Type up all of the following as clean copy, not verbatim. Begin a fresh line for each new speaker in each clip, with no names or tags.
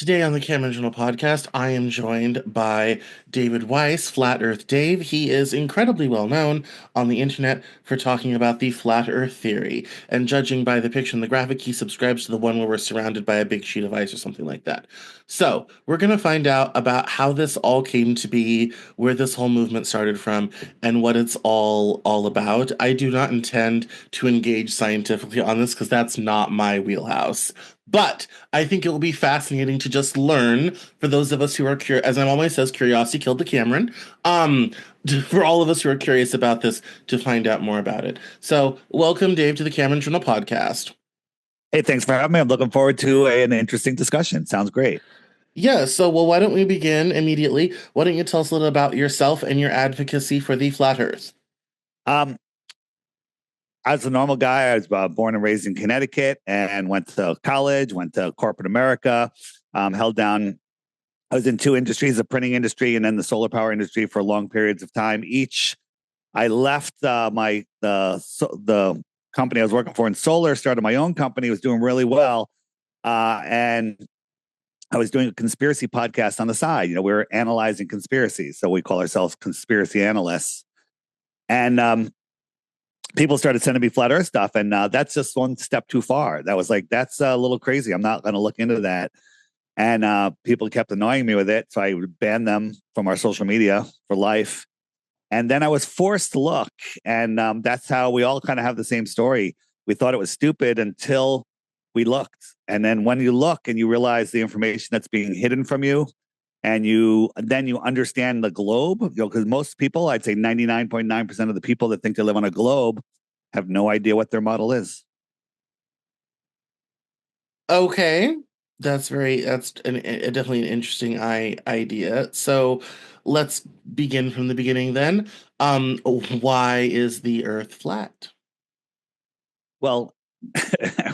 Today on the Cameron Journal podcast, I am joined by David Weiss, Flat Earth Dave. He is incredibly well known on the internet for talking about the flat Earth theory. And judging by the picture and the graphic, he subscribes to the one where we're surrounded by a big sheet of ice or something like that. So, we're going to find out about how this all came to be, where this whole movement started from, and what it's all about. I do not intend to engage scientifically on this because that's not my wheelhouse. But I think it will be fascinating to just learn for those of us who are curious. As my mom always says, curiosity killed the Cameron. Um, for all of us who are curious about this to find out more about it. So, welcome, Dave, to the Cameron Journal podcast.
Hey, thanks for having me. I'm looking forward to an interesting discussion. Sounds great.
Yeah, so, well, why don't we begin immediately? Why don't you tell us a little about yourself and your advocacy for the flat Earth?
Um, as a normal guy, I was born and raised in Connecticut and went to college, went to corporate America, held down. I was in two industries, the printing industry and then the solar power industry for long periods of time. I left the company I was working for in solar, started my own company, was doing really well, and I was doing a conspiracy podcast on the side. We were analyzing conspiracies, so we call ourselves conspiracy analysts. And people started sending me flat Earth stuff, and that's just one step too far. That was like, that's a little crazy. I'm not going to look into that. And people kept annoying me with it, so I banned them from our social media for life. And then I was forced to look, and that's how we all kind of have the same story. We thought it was stupid until we looked. And then when you look and you realize the information that's being hidden from you, and then you understand the globe, because most people, I'd say 99.9% of the people that think they live on a globe have no idea what their model is.
Okay, definitely an interesting idea. So let's begin from the beginning then. Why is the Earth flat?
Well,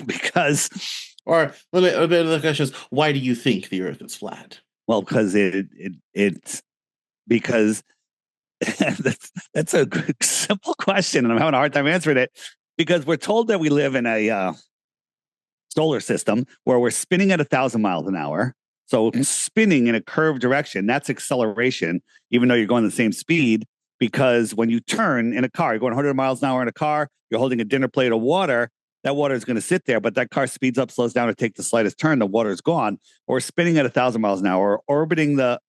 because
Or a bit of the question is, why do you think the Earth is flat?
well, because it's because that's a simple question, and I'm having a hard time answering it because we're told that we live in a solar system where we're spinning at 1,000 miles an hour. So spinning in a curved direction, that's acceleration, even though you're going the same speed. Because when you turn in a car, you're going 100 miles an hour in a car, you're holding a dinner plate of water, that water is going to sit there, but that car speeds up, slows down, or takes the slightest turn, the water is gone. Or spinning at 1,000 miles an hour, orbiting the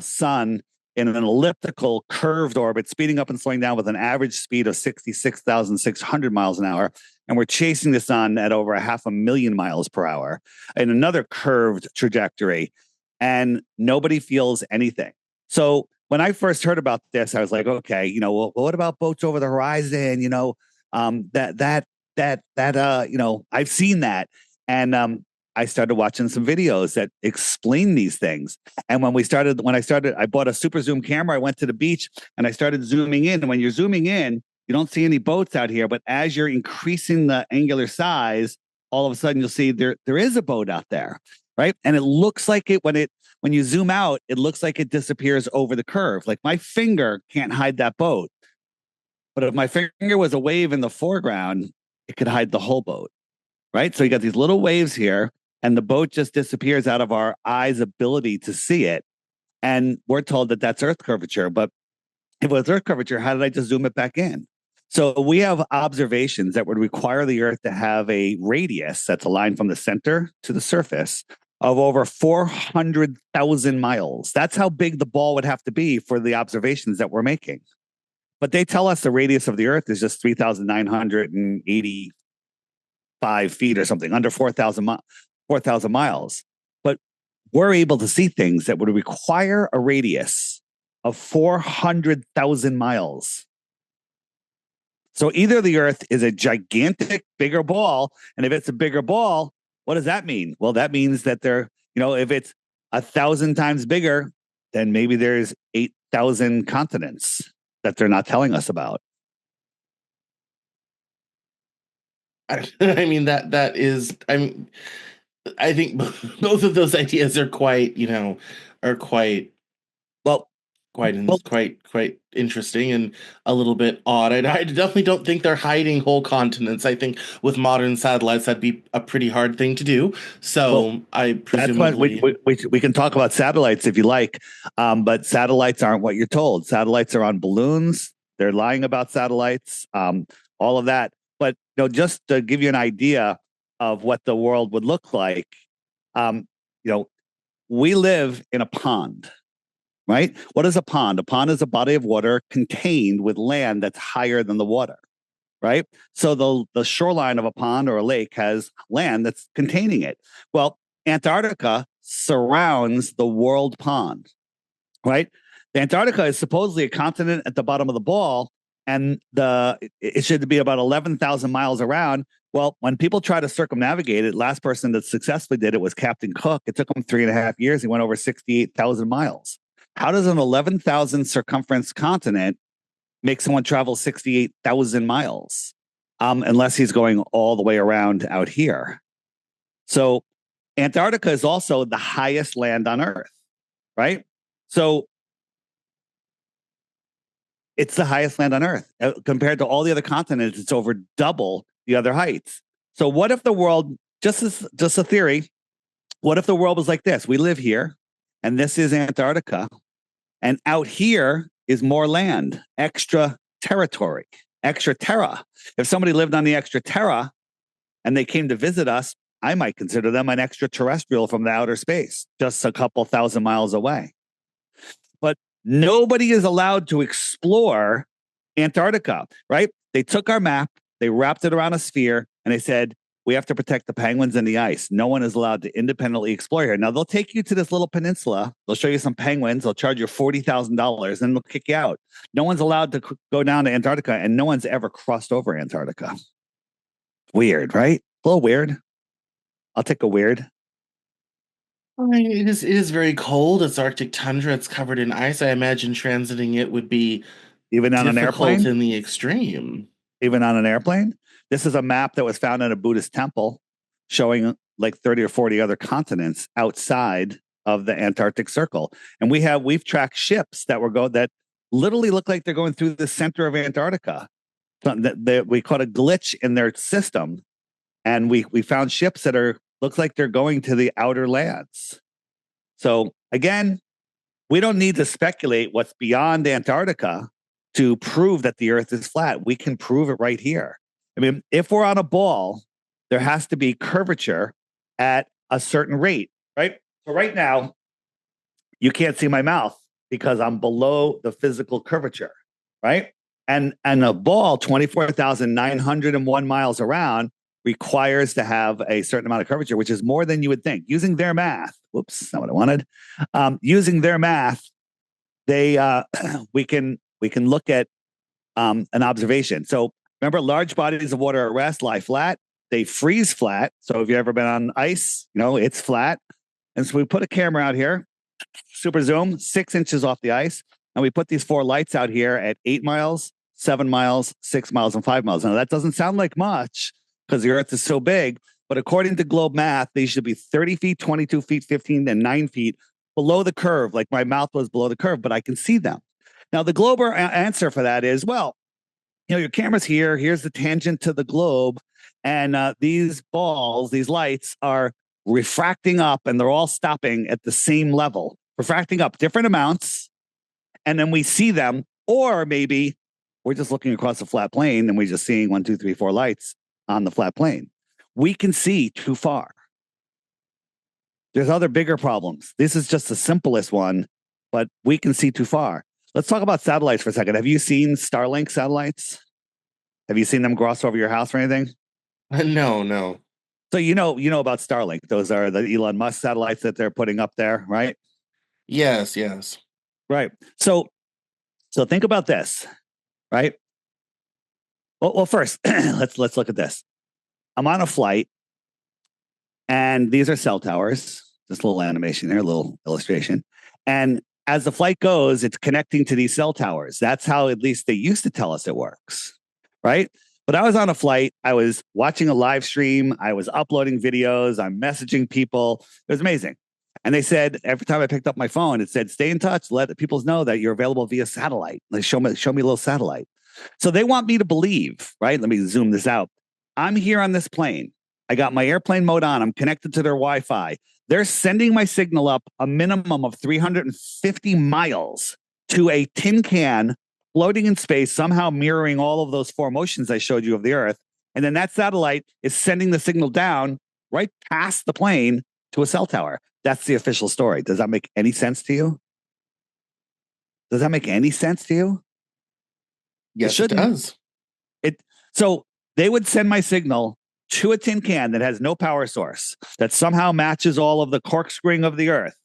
sun in an elliptical curved orbit, speeding up and slowing down with an average speed of 66,600 miles an hour. And we're chasing the sun at over 500,000 miles per hour in another curved trajectory. And nobody feels anything. So when I first heard about this, I was like, okay, well, what about boats over the horizon? I've seen that. And I started watching some videos that explain these things. And I bought a super zoom camera. I went to the beach and I started zooming in. And when you're zooming in, you don't see any boats out here. But as you're increasing the angular size, all of a sudden you'll see there is a boat out there, right? And it looks like when you zoom out, it looks like it disappears over the curve. Like my finger can't hide that boat. But if my finger was a wave in the foreground, it could hide the whole boat, right? So you got these little waves here, and the boat just disappears out of our eyes' ability to see it. And we're told that that's Earth curvature. But if it was Earth curvature, how did I just zoom it back in? So we have observations that would require the Earth to have a radius that's aligned from the center to the surface of over 400,000 miles. That's how big the ball would have to be for the observations that we're making. But they tell us the radius of the Earth is just 3,985 feet or something, under 4,000 miles. But we're able to see things that would require a radius of 400,000 miles. So either the Earth is a gigantic, bigger ball, and if it's a bigger ball, what does that mean? Well, that means that if it's 1,000 times bigger, then maybe there's 8,000 continents that they're not telling us about.
I mean that is I think both of those ideas are quite, are quite
Well, Well,
quite interesting and a little bit odd. I definitely don't think they're hiding whole continents. I think with modern satellites that'd be a pretty hard thing to do.
well,
So I
that's what
presumably
we can talk about satellites if you like, but satellites aren't what you're told. Satellites are on balloons. They're lying about satellites, all of that. But just to give you an idea of what the world would look like, um, you know, we live in a pond, right? What is a pond? A pond is a body of water contained with land that's higher than the water, right? So the shoreline of a pond or a lake has land that's containing it. Well, Antarctica surrounds the world pond, right? The Antarctica is supposedly a continent at the bottom of the ball, and it should be about 11,000 miles around. Well, when people try to circumnavigate it, last person that successfully did it was Captain Cook. It took him 3.5 years. He went over 68,000 miles. How does an 11,000 circumference continent make someone travel 68,000 miles? Unless he's going all the way around out here. So Antarctica is also the highest land on Earth, right? So it's the highest land on Earth. Compared to all the other continents, it's over double the other heights. So what if the world, just a theory, what if the world was like this? We live here, and this is Antarctica, and out here is more land, extra territory, extra terra. If somebody lived on the extra terra and they came to visit us, I might consider them an extraterrestrial from the outer space, just a couple thousand miles away. But nobody is allowed to explore Antarctica, right? They took our map, they wrapped it around a sphere, and they said, we have to protect the penguins and the ice. No one is allowed to independently explore here. Now, they'll take you to this little peninsula. They'll show you some penguins. They'll charge you $40,000, and they'll kick you out. No one's allowed to go down to Antarctica, and no one's ever crossed over Antarctica. Weird, right? A little weird. I'll take a weird.
I mean, it is very cold. It's Arctic tundra. It's covered in ice. I imagine transiting it would be
Even on an
difficult
airplane,
in the extreme.
even on an airplane. This is a map that was found in a Buddhist temple showing like 30 or 40 other continents outside of the Antarctic Circle. And we've tracked ships that literally look like they're going through the center of Antarctica. We caught a glitch in their system, and we found ships that looks like they're going to the outer lands. So again, we don't need to speculate what's beyond Antarctica to prove that the Earth is flat. We can prove it right here. I mean, if we're on a ball, there has to be curvature at a certain rate, right? So right now, you can't see my mouth because I'm below the physical curvature, right? And a ball 24,901 miles around requires to have a certain amount of curvature, which is more than you would think. Using their math, whoops, not what I wanted. Using their math, they we can look at an observation. So remember, large bodies of water at rest lie flat. They freeze flat. So if you've ever been on ice, it's flat. And so we put a camera out here, super zoom, 6 inches off the ice, and we put these 4 lights out here at 8 miles, 7 miles, 6 miles, and 5 miles. Now that doesn't sound like much because the Earth is so big, but according to globe math, they should be 30 feet, 22 feet, 15, and 9 feet below the curve, like my mouth was below the curve, but I can see them. Now, the globe answer for that is, well, your camera's here. Here's the tangent to the globe. And these lights are refracting up, and they're all stopping at the same level, refracting up different amounts. And then we see them. Or maybe we're just looking across a flat plane and we're just seeing 1, 2, 3, 4 lights on the flat plane. We can see too far. There's other bigger problems. This is just the simplest one, but we can see too far. Let's talk about satellites for a second. Have you seen Starlink satellites? Have you seen them cross over your house or anything?
No, no.
So you know about Starlink. Those are the Elon Musk satellites that they're putting up there, right?
Yes, yes.
Right. So think about this, right? Well, first, let's look at this. I'm on a flight, and these are cell towers. Just a little animation there, a little illustration. And as the flight goes, it's connecting to these cell towers. That's how at least they used to tell us it works, right? But I was on a flight. I was watching a live stream. I was uploading videos. I'm messaging people. It was amazing. And they said every time I picked up my phone, it said, "Stay in touch. Let people know that you're available via satellite. Like show me a little satellite." So they want me to believe, right? Let me zoom this out. I'm here on this plane. I got my airplane mode on. I'm connected to their Wi-Fi. They're sending my signal up a minimum of 350 miles to a tin can floating in space, somehow mirroring all of those four motions I showed you of the Earth. And then that satellite is sending the signal down right past the plane to a cell tower. That's the official story. Does that make any sense to you? Does that make any sense to you? It
Yes, it
shouldn't.
does.
It so they would send my signal to a tin can that has no power source that somehow matches all of the corkscrewing of the Earth,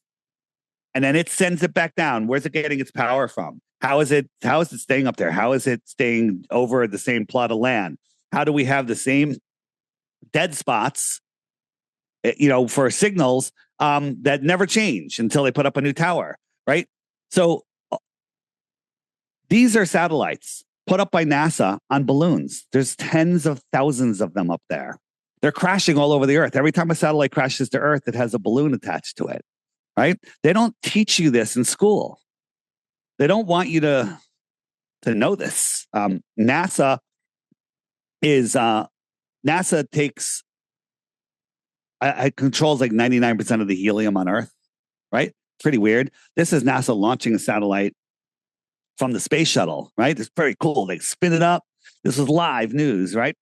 and then it sends it back down. Where's it getting its power from? How is it staying up there? How is it staying over the same plot of land? How do we have the same dead spots, for signals that never change until they put up a new tower, right? So these are satellites put up by NASA on balloons. There's tens of thousands of them up there. They're crashing all over the Earth. Every time a satellite crashes to Earth, it has a balloon attached to it, right? They don't teach you this in school. They don't want you to know this. Is NASA takes I controls like 99% of the helium on Earth, right? Pretty weird. This is NASA launching a satellite from the space shuttle, right? It's very cool. They spin it up. This is live news, right?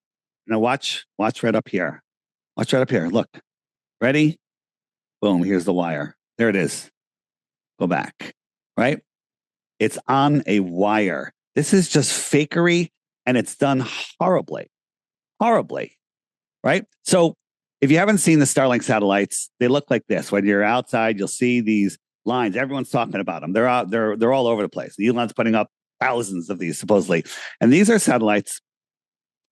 Now watch right up here. Watch right up here. Look, ready? Boom, here's the wire. There it is. Go back, right? It's on a wire. This is just fakery and it's done horribly, horribly, right? So if you haven't seen the Starlink satellites, they look like this. When you're outside, you'll see these lines. Everyone's talking about them. They're out. They're all over the place. Elon's putting up thousands of these supposedly, and these are satellites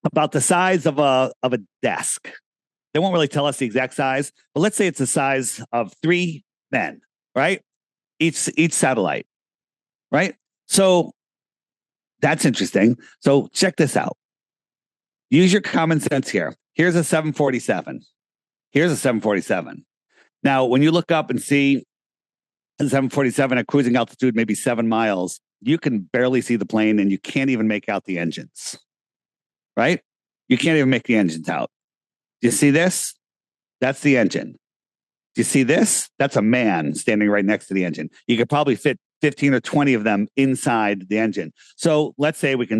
about the size of a desk. They won't really tell us the exact size, but let's say it's the size of 3 men, right? Each satellite, right? So that's interesting. So check this out. Use your common sense here. Here's a 747. Here's a 747. Now, when you look up and see a 747 at cruising altitude, maybe 7 miles, you can barely see the plane and you can't even make out the engines, right? You can't even make the engines out. You see this? That's the engine. Do you see this? That's a man standing right next to the engine. You could probably fit 15 or 20 of them inside the engine. So let's say we'll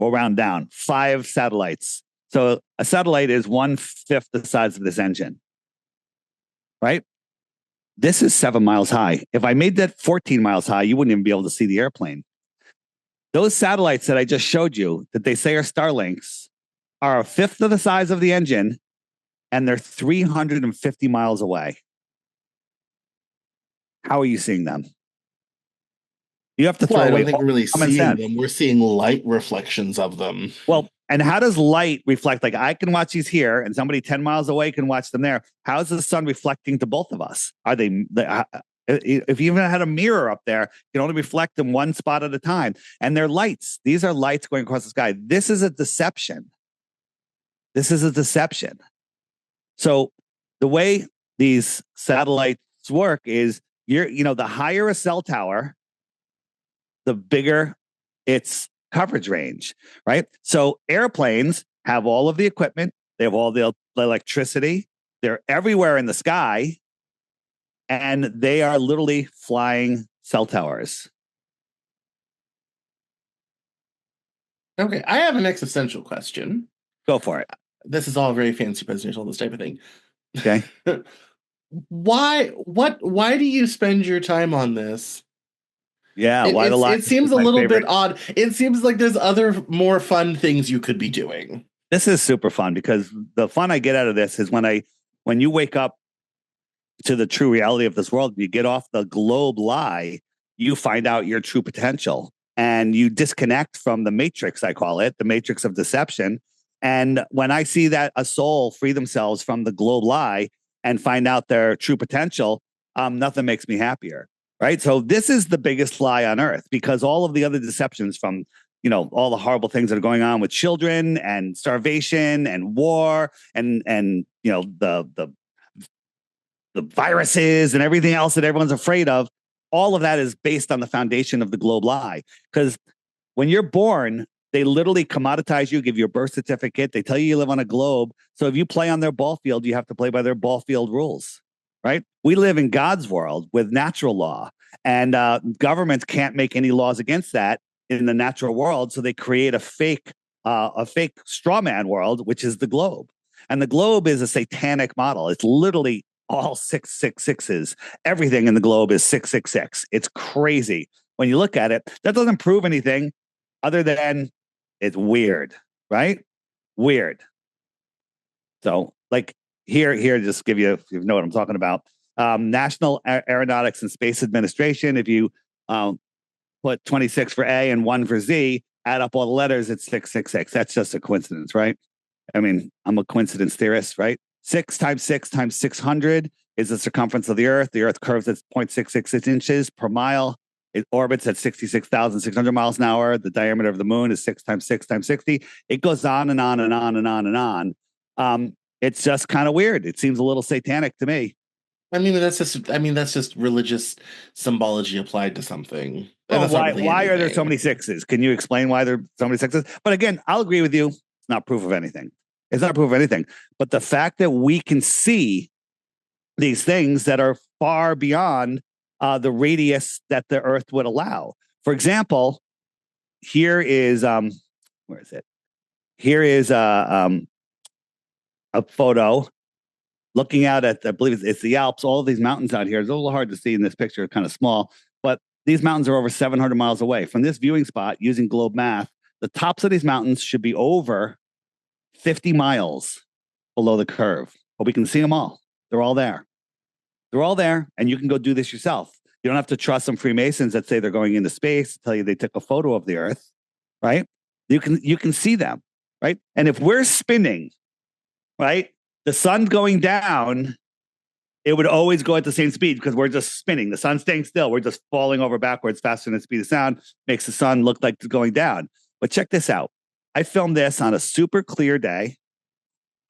round down 5 satellites. So a satellite is 1/5 the size of this engine, right? This is 7 miles high. If I made that 14 miles high, you wouldn't even be able to see the airplane. Those satellites that I just showed you that they say are Starlinks are 1/5 of the size of the engine and they're 350 miles away. How are you seeing them? You have to
Well,
throw
I
away
don't think
all
we're really
common
seeing
sense.
them. We're seeing light reflections of them.
Well, and how does light reflect? Like I can watch these here, and somebody 10 miles away can watch them there. How is the sun reflecting to both of us? Are they? If you even had a mirror up there, you can only reflect them one spot at a time. And they're lights. These are lights going across the sky. This is a deception. This is a deception. So the way these satellites work is the higher a cell tower, the bigger its coverage range, right? So airplanes have all of the equipment, they have all the electricity, they're everywhere in the sky, and they are literally flying cell towers.
Okay, I have an existential question.
Go for it.
This is all very fancy presidential, this type of thing.
Okay.
Why do you spend your time on this?
Yeah.
It,
Why the
it's
line
it
is
seems a
my
little bit
favorite.
odd. It seems like there's other more fun things you could be doing.
This is super fun because the fun I get out of this is when you wake up to the true reality of this world, you get off the globe lie, you find out your true potential and you disconnect from the matrix, I call it, the matrix of deception. And when I see that a soul free themselves from the globe lie and find out their true potential, nothing makes me happier. Right. So this is the biggest lie on earth because all of the other deceptions from, all the horrible things that are going on with children and starvation and war and the the viruses and everything else that everyone's afraid of, all of that is based on the foundation of the globe lie. Because when you're born, they literally commoditize you, give you a birth certificate. They tell you live on a globe. So if you play on their ball field, you have to play by their ball field rules, right? We live in God's world with natural law, and governments can't make any laws against that in the natural world. So they create a fake straw man world, which is the globe. And the globe is a satanic model. It's literally all 666s. Everything in the globe is 666. It's crazy when you look at it. That doesn't prove anything other than it's weird, right? Weird. So, like here, just give you, if you know what I'm talking about. National Aeronautics and Space Administration. If you put 26 for A and 1 for Z, add up all the letters, it's 666. That's just a coincidence, right? I mean, I'm a coincidence theorist, right? 6 times 6 times 600 is the circumference of the Earth. The Earth curves at 0.666 inches per mile. It orbits at 66,600 miles an hour. The diameter of the moon is 6 times 6 times 60. It goes on and on and on and on and on. It's just kind of weird. It seems a little satanic to me.
That's just religious symbology applied to something. And
Well,
that's not really
why are there so
anything.
many sixes? Can you explain why there are so many sixes? But again, I'll agree with you. It's not proof of anything. It's not proof of anything. But the fact that we can see these things that are far beyond the radius that the Earth would allow. For example, here is where is it? Here is a photo looking out at, I believe it's the Alps. All of these mountains out here. It's a little hard to see in this picture, kind of small, but these mountains are over 700 miles away. From this viewing spot, using globe math, the tops of these mountains should be over 50 miles below the curve, but we can see them all. They're all there. They're all there, and you can go do this yourself. You don't have to trust some Freemasons that say they're going into space, tell you they took a photo of the Earth, right? You can see them, right? And if we're spinning, right, the sun's going down, it would always go at the same speed because we're just spinning. The sun's staying still. We're just falling over backwards faster than the speed of sound, makes the sun look like it's going down. But check this out. I filmed this on a super clear day.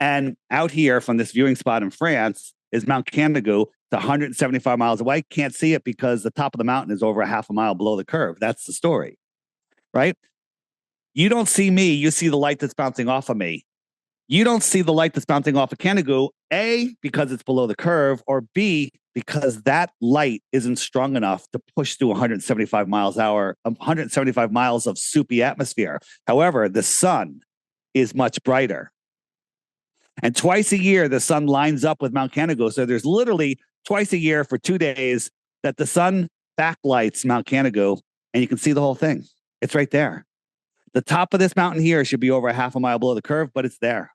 And out here from this viewing spot in France is Mount Canigou. It's 175 miles away. Can't see it because the top of the mountain is over a half a mile below the curve. That's the story, right? You don't see me. You see the light that's bouncing off of me. You don't see the light that's bouncing off of Canigou, A, because it's below the curve, or B, because that light isn't strong enough to push through 175 miles hour, 175 miles of soupy atmosphere. However, the sun is much brighter. And twice a year, the sun lines up with Mount Canigou. So there's literally twice a year for 2 days that the sun backlights Mount Canigou, and you can see the whole thing. It's right there. The top of this mountain here should be over a half a mile below the curve, but it's there.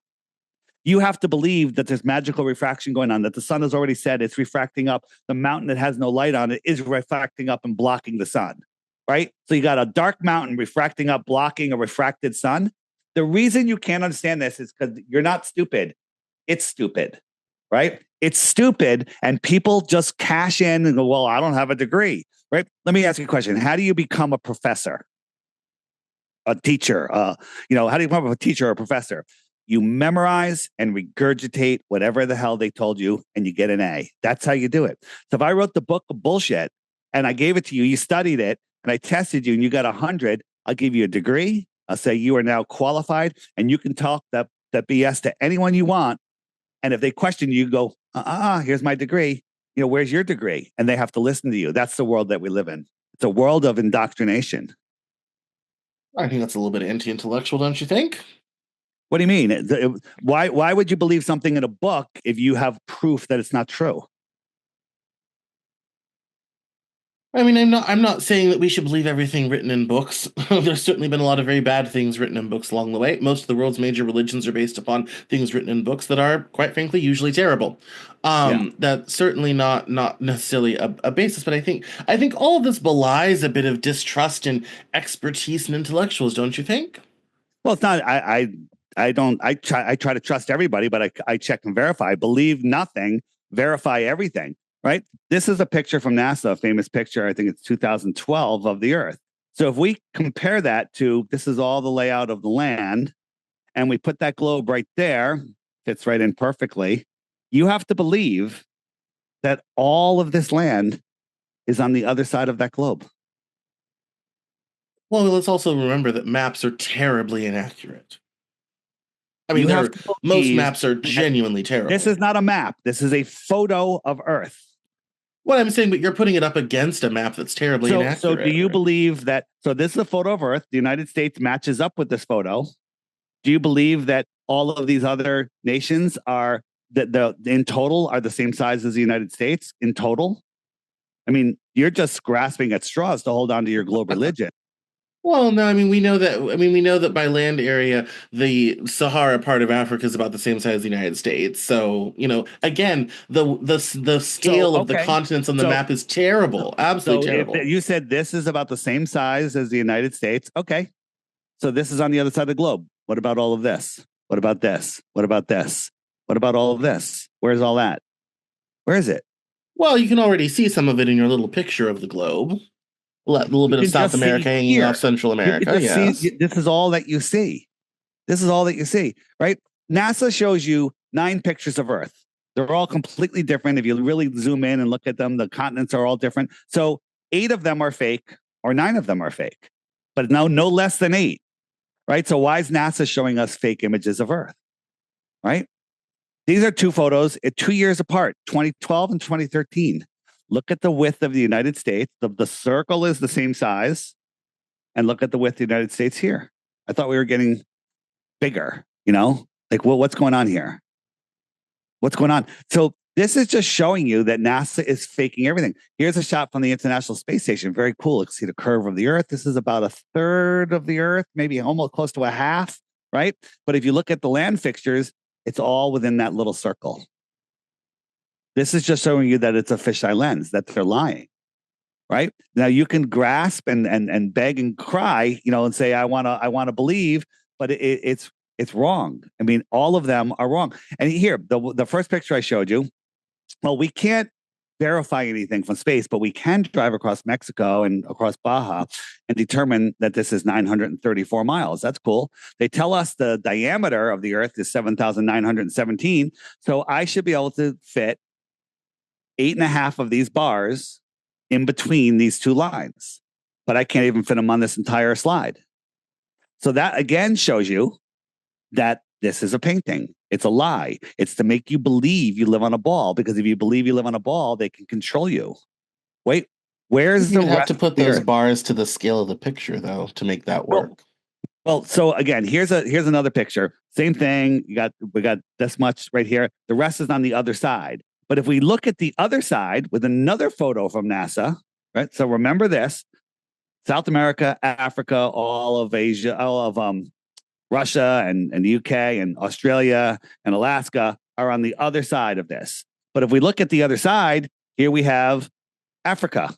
You have to believe that there's magical refraction going on, that the sun has already said it's refracting up. The mountain that has no light on it is refracting up and blocking the sun, right? So you got a dark mountain refracting up, blocking a refracted sun. The reason you can't understand this is because you're not stupid. It's stupid, right? It's stupid. And people just cash in and go, well, I don't have a degree, right? Let me ask you a question. How do you become a professor? A teacher, how do you become a teacher or a professor? You memorize and regurgitate whatever the hell they told you, and you get an A. That's how you do it. So if I wrote the book of bullshit and I gave it to you, you studied it, and I tested you, and you got 100, I'll give you a degree. I'll say you are now qualified, and you can talk that BS to anyone you want. And if they question you, you go, here's my degree. Where's your degree? And they have to listen to you. That's the world that we live in. It's a world of indoctrination.
I think that's a little bit anti-intellectual, don't you think?
What do you mean? Why would you believe something in a book if you have proof that it's not true?
I mean, I'm not saying that we should believe everything written in books. There's certainly been a lot of very bad things written in books along the way. Most of the world's major religions are based upon things written in books that are, quite frankly, usually terrible.
Yeah.
That's certainly not necessarily a basis, but I think all of this belies a bit of distrust in expertise and intellectuals, don't you think?
Well, it's not. I don't. I try to trust everybody, but I check and verify. Believe nothing. Verify everything. Right. This is a picture from NASA, a famous picture. I think it's 2012 of the Earth. So if we compare that to this is all the layout of the land, and we put that globe right there, fits right in perfectly. You have to believe that all of this land is on the other side of that globe.
Well, let's also remember that maps are terribly inaccurate. I mean,
You have
they're
to
most
believe
maps are
that
genuinely
this
terrible.
is not a map. This is a photo of Earth.
What I'm saying, but you're putting it up against a map that's terribly
So do you
inaccurate.
believe that? So this is a photo of Earth. The United States matches up with this photo. Do you believe that all of these other nations are that the in total are the same size as the United States in total? I mean, you're just grasping at straws to hold on to your globe religion.
Well, no, I mean we know that. I mean we know that by land area, the Sahara part of Africa is about the same size as the United States. So again, the
So
scale of the
okay,
continents on the
so
map is terrible, absolutely
so if
terrible.
you said this is about the same size as the United States, okay, so this is on the other side of the globe. What about all of this? What about this? What about this? What about all of this? Where's all that? Where is it?
Well, you can already see some of it in your little picture of the globe. A little
You
bit of
can
South
just see
America hanging off
here.
Central
You can
America.
just see
Yes.
this is all that you see. This is all that you see, right? NASA shows you 9 pictures of Earth. They're all completely different. If you really zoom in and look at them, the continents are all different. So 8 of them are fake, or 9 of them are fake, but no less than 8, right? So why is NASA showing us fake images of Earth, right? These are 2 photos, 2 years apart, 2012 and 2013. Look at the width of the United States. The circle is the same size, and look at the width of the United States here. I thought we were getting bigger, like, well, what's going on here? What's going on? So this is just showing you that NASA is faking everything. Here's a shot from the International Space Station. Very cool. You can see the curve of the Earth. This is about a third of the Earth, maybe almost close to a half, right? But if you look at the land fixtures, it's all within that little circle. This is just showing you that it's a fisheye lens, that they're lying, right? Now you can grasp and beg and cry, and say, I wanna believe, but it's wrong. I mean, all of them are wrong. And here, the first picture I showed you, well, we can't verify anything from space, but we can drive across Mexico and across Baja and determine that this is 934 miles. That's cool. They tell us the diameter of the Earth is 7,917. So I should be able to fit 8.5 of these bars in between these 2 lines, but I can't even fit them on this entire slide. So that again shows you that this is a painting. It's a lie. It's to make you believe you live on a ball, because if you believe you live on a ball, they can control you. Wait, where's the
You'd have
rest
to
of
put
the
those
Earth?
bars to the scale of the picture though to make that
Well,
work.
well, so again, here's another picture. Same thing. We got this much right here. The rest is on the other side. But if we look at the other side with another photo from NASA, right? So remember this: South America, Africa, all of Asia, all of Russia and the UK and Australia and Alaska are on the other side of this. But if we look at the other side, here we have Africa,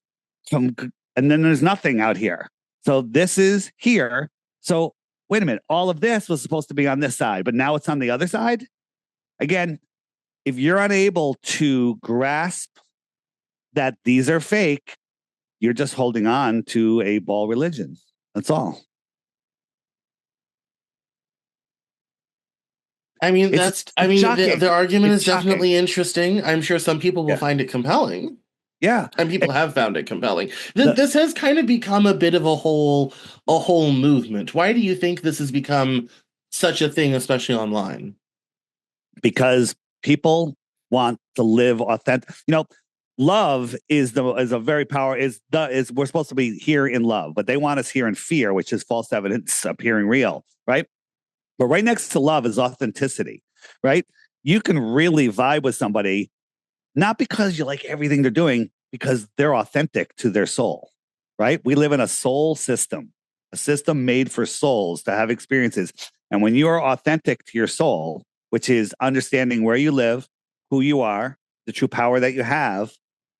and then there's nothing out here. So this is here. So wait a minute, all of this was supposed to be on this side, but now it's on the other side. Again, if you're unable to grasp that these are fake, you're just holding on to a ball religion. That's all. It's
I
it's
mean,
shocking.
the argument
It's
is
shocking.
definitely interesting. I'm sure some people will
Yeah.
find it compelling,
Yeah.
and people have found it compelling.
The,
This has kind of become a bit of a whole movement. Why do you think this has become such a thing, especially online?
because people want to live authentic. Love is a very power is we're supposed to be here in love, but they want us here in fear, which is false evidence appearing real, right? But right next to love is authenticity, right? You can really vibe with somebody not because you like everything they're doing, because they're authentic to their soul, right? We live in a soul system, a system made for souls to have experiences. And when you are authentic to your soul, which is understanding where you live, who you are, the true power that you have,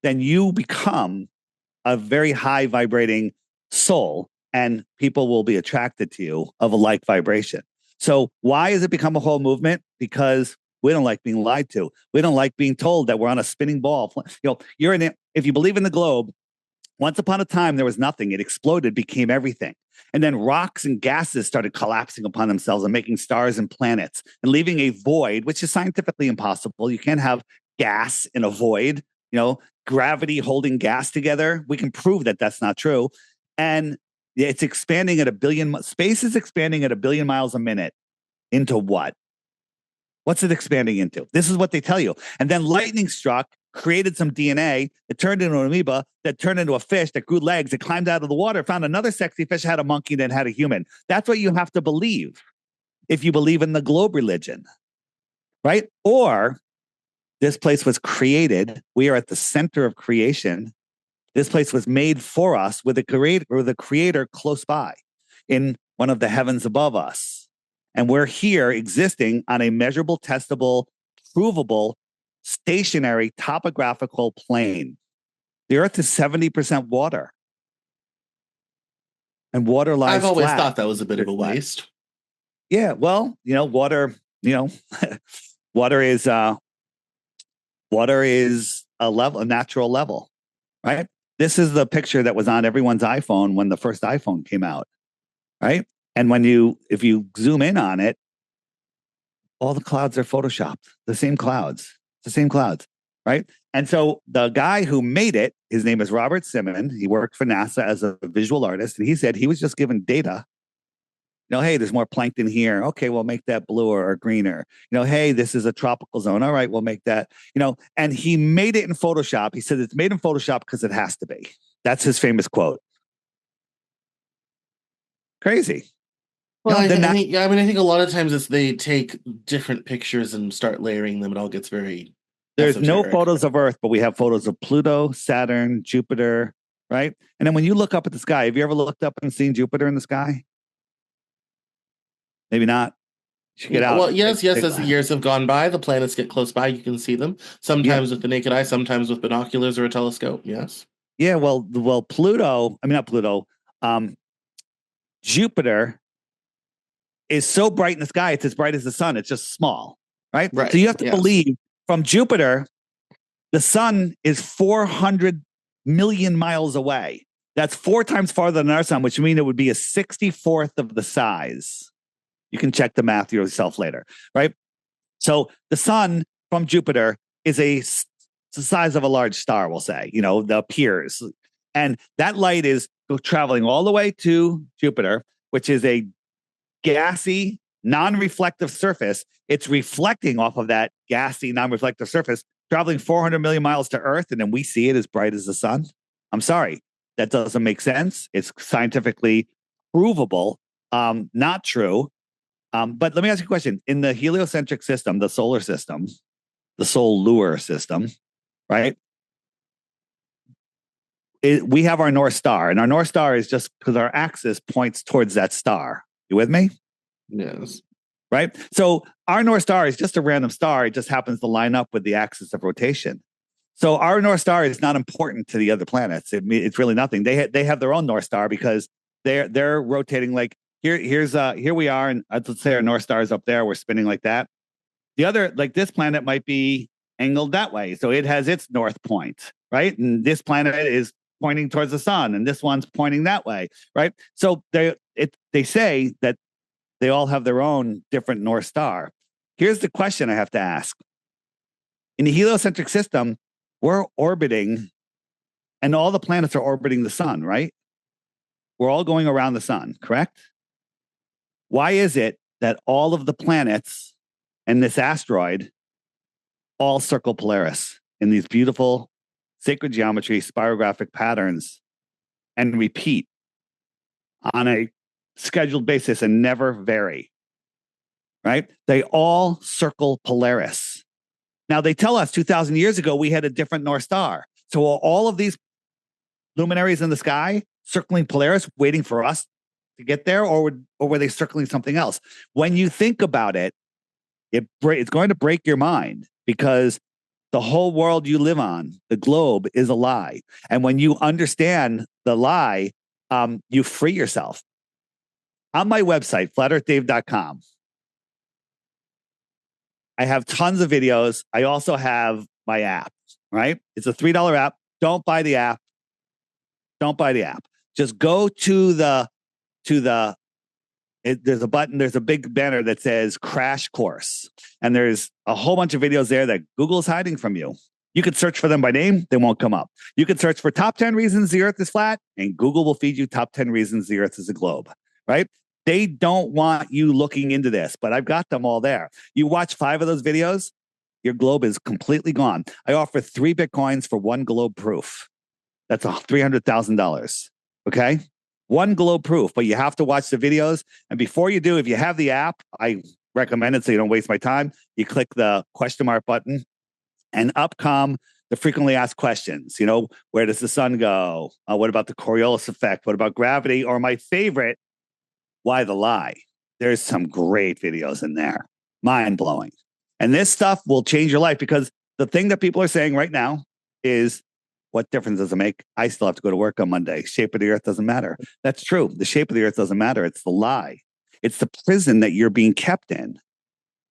then you become a very high vibrating soul, and people will be attracted to you of a like vibration. So why has it become a whole movement? Because we don't like being lied to. We don't like being told that we're on a spinning ball. You're in it. If you believe in the globe, once upon a time, there was nothing. It exploded, became everything. And then rocks and gases started collapsing upon themselves and making stars and planets and leaving a void, which is scientifically impossible. You can't have gas in a void. gravity holding gas together. We can prove that that's not true. And it's expanding at space is expanding at 1 billion miles a minute into what? What's it expanding into? This is what they tell you. And then lightning struck, created some DNA. It turned into an amoeba that turned into a fish that grew legs. It climbed out of the water, found another sexy fish, had a monkey, then had a human. That's what you have to believe if you believe in the globe religion, right? Or this place was created. We are at the center of creation. This place was made for us with the creator close by in one of the heavens above us. And we're here existing on a measurable, testable, provable, stationary topographical plane. The earth is 70% water. And water
I've
lies
always
flat.
thought that was a bit of a waste.
Yeah, well, water, water is a natural level, right? This is the picture that was on everyone's iPhone when the first iPhone came out, right? And if you zoom in on it, all the clouds are photoshopped, the same clouds, right? And so the guy who made it, his name is Robert Simon. He worked for NASA as a visual artist, and he said he was just given data. Hey, there's more plankton here. Okay, we'll make that bluer or greener. Hey, this is a tropical zone. All right, we'll make that. And he made it in Photoshop. He said it's made in Photoshop because it has to be. That's his famous quote. Crazy.
Well, I think I think a lot of times they take different pictures and start layering them. It all gets very
There's no
esoteric.
photos of Earth, but we have photos of Pluto, Saturn, Jupiter, right? And then when you look up at the sky, have you ever looked up and seen Jupiter in the sky? Maybe not. You should get out.
Well, yes. As the years have gone by, the planets get close by. You can see them
Yeah.
sometimes with the naked eye, sometimes with binoculars or a telescope. Yes.
Yeah. Well, Pluto. I mean, not Pluto. Jupiter is so bright in the sky; it's as bright as the sun. It's just small, right?
Right.
So you have to
Yes.
believe from Jupiter, the sun is 400 million miles away. That's 4 times farther than our sun, which means it would be a 64th of the size. You can check the math yourself later, right? So the sun from Jupiter is the size of a large star, we'll say, the appears. And that light is traveling all the way to Jupiter, which is a gassy, non-reflective surface. It's reflecting off of that gassy, non-reflective surface, traveling 400 million miles to Earth, and then we see it as bright as the sun. I'm sorry, that doesn't make sense. It's scientifically provable, not true. But let me ask you a question. In the heliocentric system, the solar system, the solar system, right? We have our North Star, and our North Star is just because our axis points towards that star. You with me?
Yes.
Right? So our North Star is just a random star. It just happens to line up with the axis of rotation. So our North Star is not important to the other planets. It's really nothing. They have their own North Star because they're rotating like here we are, and let's say our North Star is up there. We're spinning like that. The other, like this planet, might be angled that way, so it has its north point, right? And this planet is pointing towards the sun, and this one's pointing that way, right? So they say that they all have their own different North Star. Here's the question I have to ask: in the heliocentric system, we're orbiting, and all the planets are orbiting the sun, right? We're all going around the sun, correct? Why is it that all of the planets and this asteroid all circle Polaris in these beautiful sacred geometry, spirographic patterns, and repeat on a scheduled basis and never vary, right? They all circle Polaris. Now, they tell us 2,000 years ago we had a different North Star. So all of these luminaries in the sky circling Polaris, waiting for us to get there, or were they circling something else? When you think about it, it's going to break your mind because the whole world you live on, the globe, is a lie. And when you understand the lie, you free yourself. On my website, flatearthdave.com, I have tons of videos. I also have my app, right? It's a $3 app. Don't buy the app. Don't buy the app. Just go to there's a button, there's a big banner that says crash course. And there's a whole bunch of videos there that Google's hiding from you. You could search for them by name, they won't come up. You could search for top 10 reasons the earth is flat, and Google will feed you top 10 reasons the earth is a globe, right? They don't want you looking into this, but I've got them all there. You watch 5 of those videos, your globe is completely gone. I offer 3 Bitcoins for 1 globe proof. That's $300,000. Okay. 1 globe proof, but you have to watch the videos. And before you do, if you have the app, I recommend it so you don't waste my time. You click the question mark button and up come the frequently asked questions. Where does the sun go? What about the Coriolis effect? What about gravity? Or my favorite, why the lie? There's some great videos in there. Mind blowing. And this stuff will change your life, because the thing that people are saying right now is, what difference does it make? I still have to go to work on Monday. Shape of the earth doesn't matter. That's true. The shape of the earth doesn't matter. It's the lie. It's the prison that you're being kept in,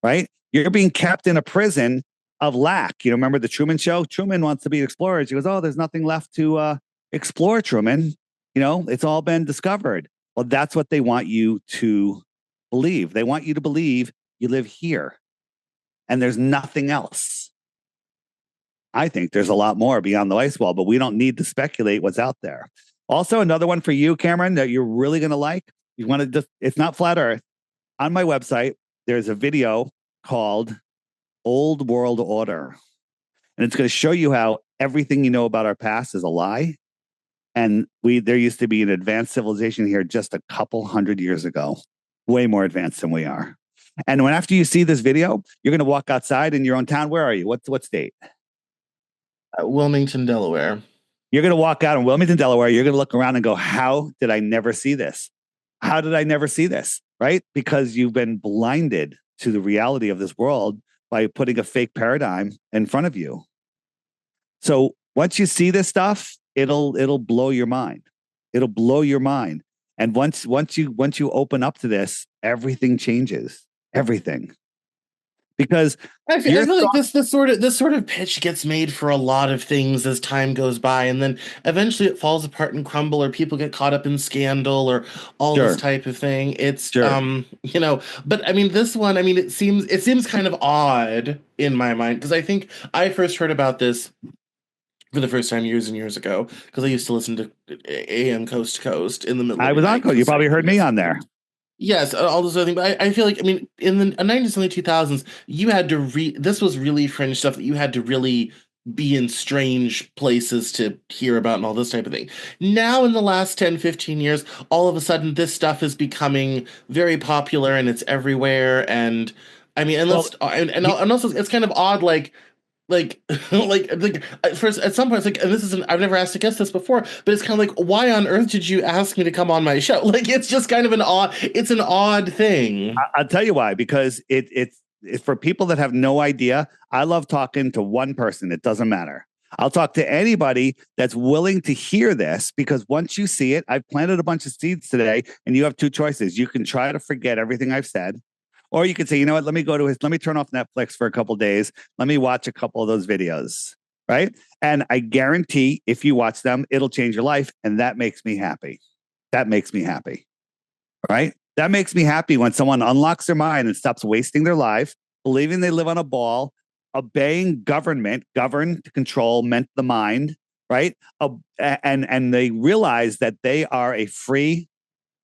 right? You're being kept in a prison of lack. Remember the Truman Show? Truman wants to be an explorer. He goes, oh, there's nothing left to explore, Truman. It's all been discovered. Well, that's what they want you to believe. They want you to believe you live here and there's nothing else. I think there's a lot more beyond the ice wall, but we don't need to speculate what's out there. Also, another one for you, Cameron, that you're really going to like. You want to it's not flat earth. On my website, there's a video called Old World Order. And it's going to show you how everything you know about our past is a lie. And there used to be an advanced civilization here just a couple hundred years ago, way more advanced than we are. And after you see this video, you're going to walk outside in your own town. Where are you? What state?
Wilmington, Delaware.
You're going to walk out in Wilmington, Delaware. You're going to look around and go, how did I never see this? How did I never see this? Right? Because you've been blinded to the reality of this world by putting a fake paradigm in front of you. So once you see this stuff, it'll blow your mind. It'll blow your mind. And once you open up to this, everything changes. Everything. Because
I feel like this sort of pitch gets made for a lot of things as time goes by, and then eventually it falls apart and crumble, or people get caught up in scandal, or all this type of thing. It's but I mean, this one, I mean, it seems kind of odd in my mind, because I think I first heard about this for the first time years and years ago, because I used to listen to AM Coast to Coast in the middle of
I
the
was on
night.
Coast. You probably heard me on there.
Yes, all those other things. But I feel like, I mean, in the 90s and 2000s, you had to this was really fringe stuff that you had to really be in strange places to hear about and all this type of thing. Now, in the last 10, 15 years, all of a sudden, this stuff is becoming very popular and it's everywhere. And I mean, and also, it's kind of odd, like first at some point it's like, and this isn't, I've never asked to guest this before, but it's kind of like, why on earth did you ask me to come on my show? Like, it's just kind of an odd thing.
I'll tell you why, because it's for people that have no idea. I love talking to one person. It doesn't matter. I'll talk to anybody that's willing to hear this, because once you see it, I've planted a bunch of seeds today, and you have 2 choices. You can try to forget everything I've said, or you could say, you know what, let me turn off Netflix for a couple of days. Let me watch a couple of those videos, right? And I guarantee if you watch them, it'll change your life. And that makes me happy. That makes me happy, right? That makes me happy when someone unlocks their mind and stops wasting their life, believing they live on a ball, obeying government. Govern to control meant the mind, right? And they realize that they are a free,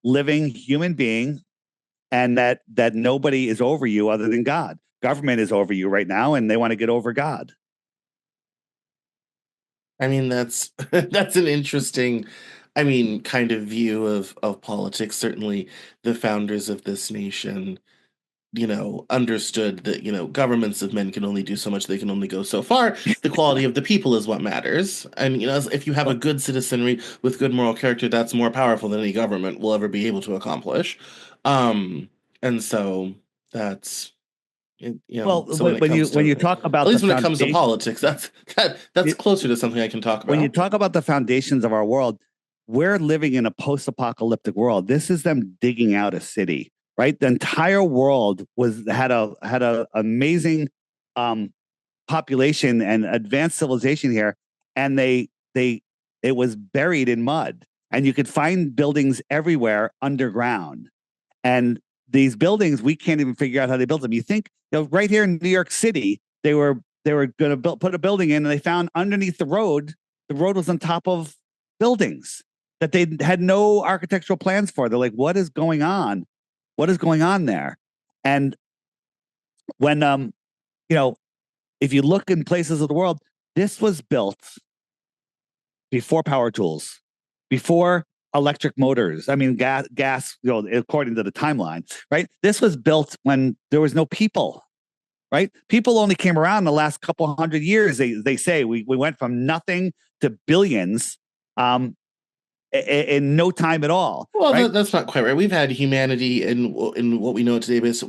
living human being, and that nobody is over you other than God. Government is over you right now, and they want to get over God.
I mean, that's that's an interesting, I mean, kind of view of politics. Certainly, the founders of this nation, understood that, governments of men can only do so much, they can only go so far. The quality of the people is what matters. And, if you have a good citizenry with good moral character, that's more powerful than any government will ever be able to accomplish. And so that's,
Well,
so when it comes
when
to,
you talk
at
about the
least when it comes to
foundation,
politics, that's closer to something I can talk
when you
about.
talk about the foundations of our world, we're living in a post-apocalyptic world. This is them digging out a city, right? The entire world had a amazing population and advanced civilization here, and it was buried in mud, and you could find buildings everywhere underground. And these buildings, we can't even figure out how they built them. You think, right here in New York City, they were going to put a building in, and they found underneath the road was on top of buildings that they had no architectural plans for. They're like, what is going on? What is going on there? And when you know, if you look in places of the world, this was built before power tools, before electric motors. I mean, gas, according to the timeline, right? This was built when there was no people, right? People only came around in the last couple hundred years. They say we went from nothing to billions in no time at all,
Well,
right?
that's not quite right. We've had humanity in what we know today with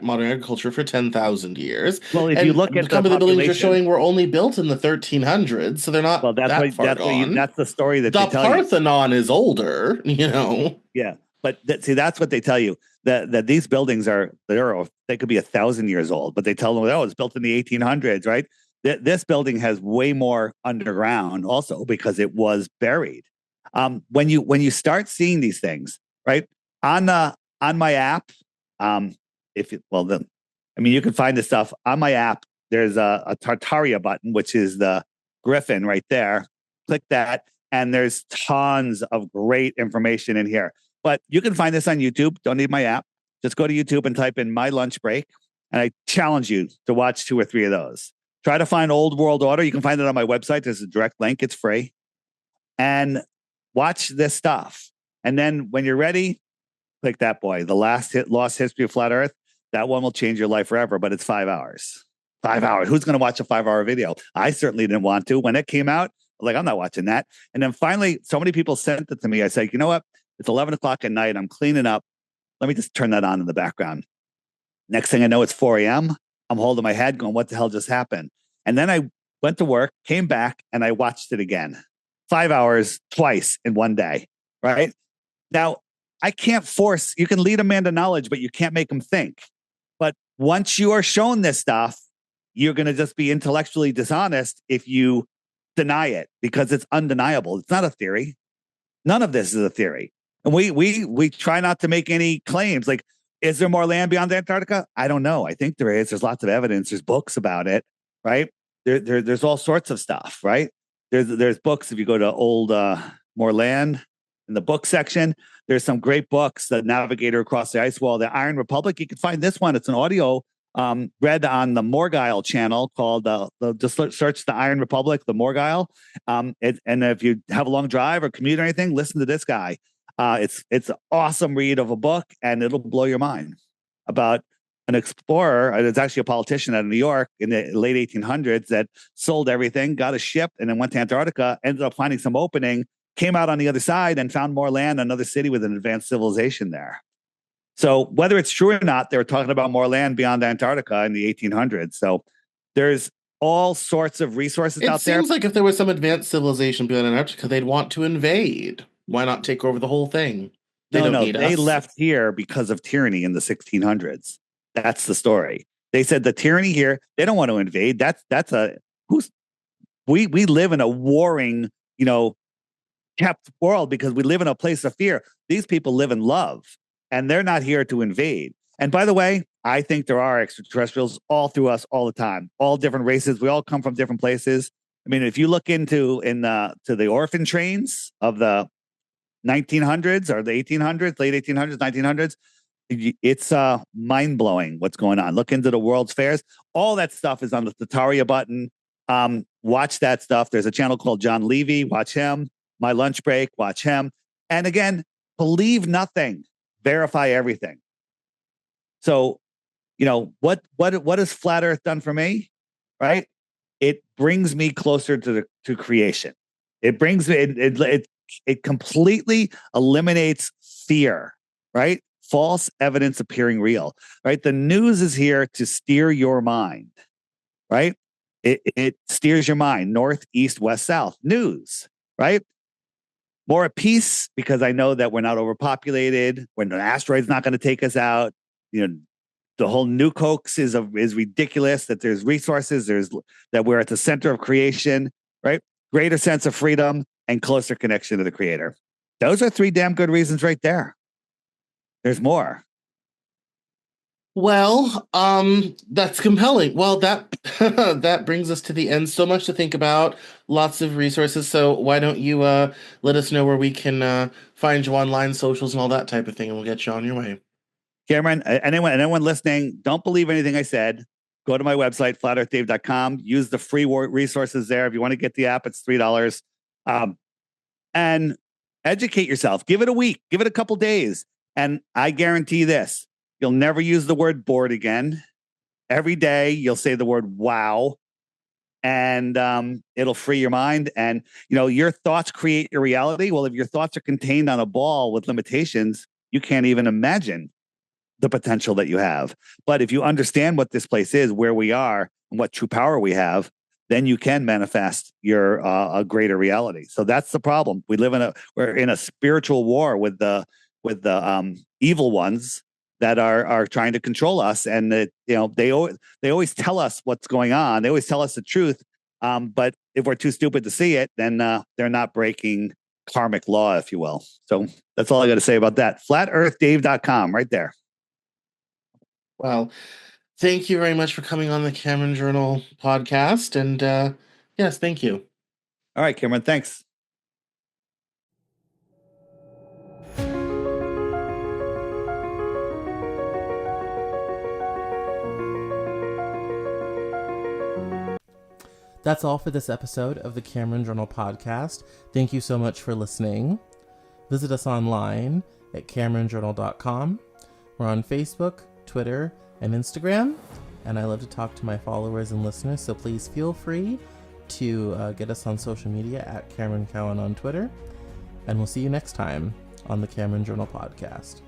modern agriculture for 10,000 years,
Well, if you
and
look at the
some of the buildings you're
population,
showing were only built in the 1300s, so they're not
well,
that far gone.
that's the story that they
The
tell you.
Parthenon is older, you know.
Yeah, but see, that's what they tell you, that these buildings they could be 1,000 years old, but they tell them, oh, it's built in the 1800s, right? This building has way more underground, also because it was buried. When you start seeing these things, right, on my app, if it, well, the I mean, you can find this stuff on my app. There's a Tartaria button, which is the griffin right there. Click that, and there's tons of great information in here. But you can find this on YouTube. Don't need my app. Just go to YouTube and type in my lunch break. And I challenge you to watch 2 or 3 of those. Try to find Old World Order. You can find it on my website. There's a direct link. It's free. And watch this stuff. And then when you're ready, click that boy. The Lost History of Flat Earth. That one will change your life forever, but it's 5 hours. 5 hours. Who's going to watch a 5 hour video? I certainly didn't want to. When it came out, I'm not watching that. And then finally, so many people sent it to me. I said, you know what? It's 11 o'clock at night. I'm cleaning up. Let me just turn that on in the background. Next thing I know, it's 4 a.m. I'm holding my head going, what the hell just happened? And then I went to work, came back, and I watched it again. 5 hours twice in one day, right? Now, I can't force, you can lead a man to knowledge, but you can't make him think. But once you are shown this stuff, you're going to just be intellectually dishonest if you deny it, because it's undeniable. It's not a theory. None of this is a theory. And we try not to make any claims. Like, is there more land beyond Antarctica? I don't know. I think there is. There's lots of evidence. There's books about it, right? There's all sorts of stuff, right? There's books. If you go to old More Land in the book section, there's some great books. The Navigator Across the Ice Wall, the Iron Republic. You can find this one. It's an audio read on the Morgile channel called just search the Iron Republic, the Morgile. And if you have a long drive or commute or anything, listen to this guy. It's an awesome read of a book, and it'll blow your mind about an explorer. It's actually a politician out of New York in the late 1800s that sold everything, got a ship, and then went to Antarctica, ended up finding some opening, came out on the other side and found more land, another city with an advanced civilization there. So whether it's true or not, they were talking about more land beyond Antarctica in the 1800s. So there's all sorts of resources
It
out there.
seems like if there was some advanced civilization beyond Antarctica, they'd want to invade. Why not take over the whole thing? They don't
No,
need
they
us.
left here because of tyranny in the 1600s. That's the story. They said the tyranny here, they don't want to invade. We live in a warring, kept world because we live in a place of fear. These people live in love, and they're not here to invade. And by the way, I think there are extraterrestrials all through us all the time, all different races. We all come from different places. I mean, if you look to the orphan trains of the 1900s or the 1800s, late 1800s, 1900s, it's mind blowing what's going on. Look into the World's Fairs. All that stuff is on the Tataria button. Watch that stuff. There's a channel called John Levy. Watch him. My Lunch Break. Watch him. And again, believe nothing. Verify everything. So, what has Flat Earth done for me? Right? It brings me closer to creation. It brings me. It completely eliminates fear. Right? False evidence appearing real. Right? The news is here to steer your mind. Right? It steers your mind north, east, west, south. News. Right? More at peace because I know that we're not overpopulated. When an asteroid's not going to take us out. The whole nuke hoax is ridiculous. That there's resources. That we're at the center of creation. Right? Greater sense of freedom and closer connection to the Creator. Those are 3 damn good reasons right there. There's more.
Well, that's compelling. Well, that that brings us to the end. So much to think about, lots of resources. So why don't you let us know where we can find you online, socials, and all that type of thing, and we'll get you on your way.
Cameron, anyone listening, don't believe anything I said. Go to my website, flatearthdave.com. Use the free resources there. If you want to get the app, it's $3. Um, and educate yourself. Give it a week, give it a couple days. And I guarantee this, you'll never use the word bored again. Every day you'll say the word wow, and it'll free your mind. And your thoughts create your reality. Well, if your thoughts are contained on a ball with limitations, you can't even imagine the potential that you have. But if you understand what this place is, where we are, and what true power we have, then you can manifest your a greater reality. So that's the problem. We're in a spiritual war with the evil ones that are trying to control us, and that they always tell us what's going on. They always tell us the truth. But if we're too stupid to see it, then they're not breaking karmic law, if you will. So that's all I got to say about that. FlatEarthDave.com, right there.
Well, thank you very much for coming on the Cameron Journal podcast. And yes, thank you.
All right, Cameron, thanks.
That's all for this episode of the Cameron Journal podcast. Thank you so much for listening. Visit us online at CameronJournal.com. We're on Facebook, Twitter, and Instagram, and I love to talk to my followers and listeners, so please feel free to get us on social media at Cameron Cowan on Twitter, and we'll see you next time on the Cameron Journal podcast.